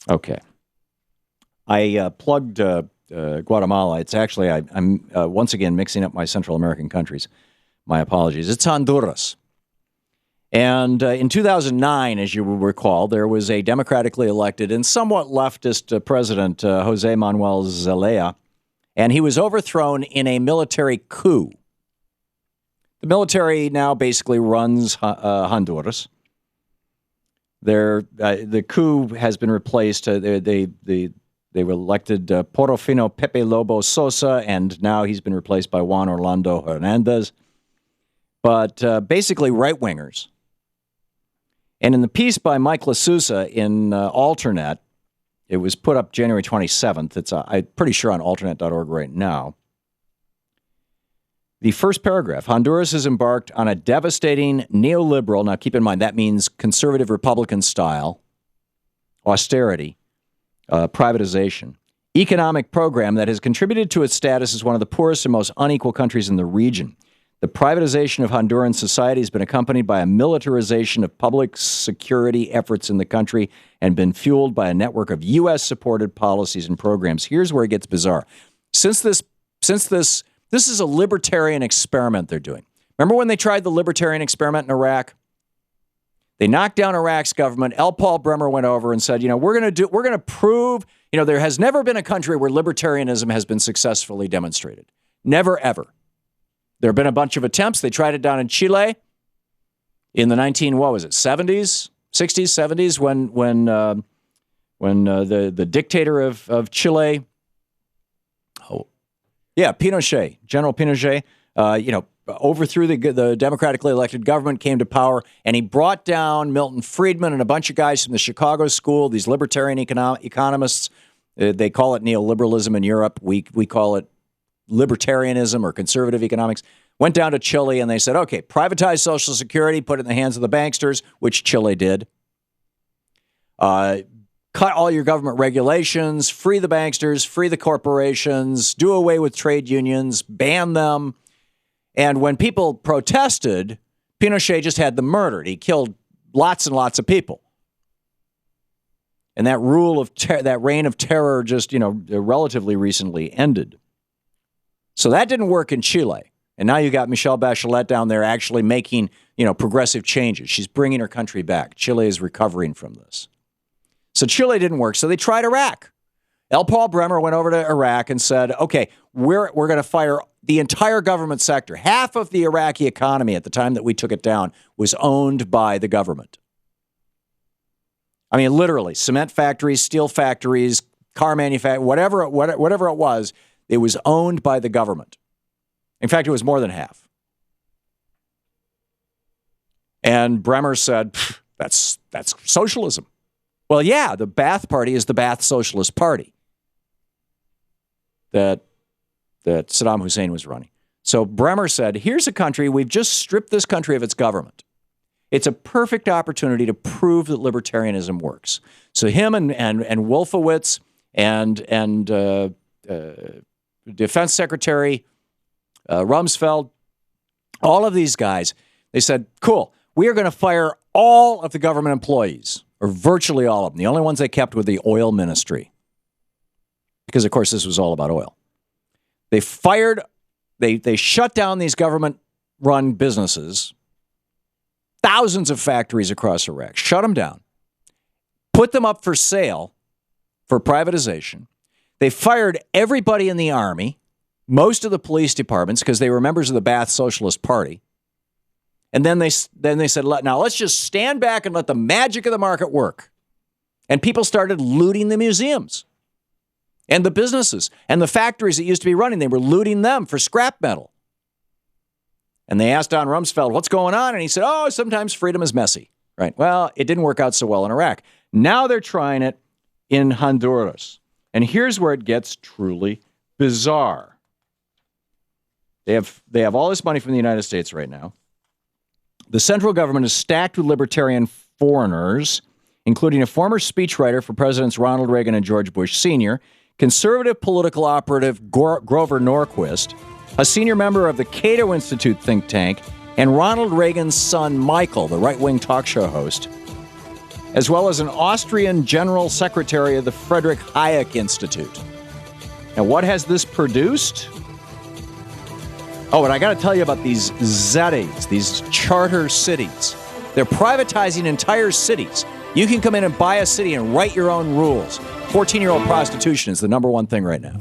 Okay. I plugged Guatemala. It's actually, I'm once again mixing up my Central American countries. My apologies. It's Honduras. And in 2009, as you will recall, there was a democratically elected and somewhat leftist president, Jose Manuel Zelaya, and he was overthrown in a military coup. The military now basically runs Honduras. The coup has been replaced. They were elected Porofino Pepe Lobo Sosa, and now he's been replaced by Juan Orlando Hernandez. But basically right-wingers. And in the piece by Mike LaSousa in Alternet, it was put up January 27th. It's I'm pretty sure on alternet.org right now. The first paragraph, Honduras has embarked on a devastating neoliberal, now keep in mind that means conservative Republican style, austerity, privatization, economic program that has contributed to its status as one of the poorest and most unequal countries in the region. The privatization of Honduran society has been accompanied by a militarization of public security efforts in the country and been fueled by a network of U.S.-supported policies and programs. Here's where it gets bizarre. Since this is a libertarian experiment they're doing. Remember when they tried the libertarian experiment in Iraq? They knocked down Iraq's government. L. Paul Bremer went over and said, we're going to prove, there has never been a country where libertarianism has been successfully demonstrated. Never, ever. There have been a bunch of attempts. They tried it down in Chile in the 70s, 60s, 70s, when the dictator of Chile, Pinochet, General Pinochet, overthrew the democratically elected government, came to power, and he brought down Milton Friedman and a bunch of guys from the Chicago School, these libertarian economists. They call it neoliberalism in Europe. We call it libertarianism or conservative economics. Went down to Chile and they said, okay, privatize Social Security, put it in the hands of the banksters, which Chile did. Cut all your government regulations, free the banksters, free the corporations, do away with trade unions, ban them. And when people protested, Pinochet just had them murdered. He killed lots and lots of people. And that that reign of terror just, relatively recently ended. So that didn't work in Chile. And now you got Michelle Bachelet down there actually making, progressive changes. She's bringing her country back. Chile is recovering from this. So Chile didn't work. So they tried Iraq. L. Paul Bremer went over to Iraq and said, okay, we're going to fire the entire government sector. Half of the Iraqi economy at the time that we took it down was owned by the government. I mean, literally, cement factories, steel factories, car manufacturing, whatever it was, it was owned by the government. In fact, it was more than half. And Bremer said, that's socialism. Well, yeah, the Ba'ath Party is the Ba'ath Socialist Party that Saddam Hussein was running. So Bremer said, here's a country, we've just stripped this country of its government. It's a perfect opportunity to prove that libertarianism works. So him and Wolfowitz and Defense Secretary Rumsfeld, all of these guys, they said, cool, we are going to fire all of the government employees, or virtually all of them. The only ones they kept were the oil ministry. Because, of course, this was all about oil. They shut down these government-run businesses, thousands of factories across Iraq, shut them down, put them up for sale for privatization. They fired everybody in the army, most of the police departments, because they were members of the Ba'ath Socialist Party. And then they said, now let's just stand back and let the magic of the market work. And people started looting the museums and the businesses and the factories that used to be running. They were looting them for scrap metal. And they asked Don Rumsfeld, what's going on? And he said, sometimes freedom is messy. Right. Well, it didn't work out so well in Iraq. Now they're trying it in Honduras. And here's where it gets truly bizarre. They have all this money from the United States right now. The central government is stacked with libertarian foreigners, including a former speechwriter for Presidents Ronald Reagan and George Bush Sr., conservative political operative Grover Norquist, a senior member of the Cato Institute think tank, and Ronald Reagan's son, Michael, the right-wing talk show host. as well as an Austrian general secretary of the Friedrich Hayek Institute. Now, what has this produced? Oh, and I got to tell you about these cities, these charter cities. They're privatizing entire cities. You can come in and buy a city and write your own rules. 14-year-old prostitution is the number one thing right now.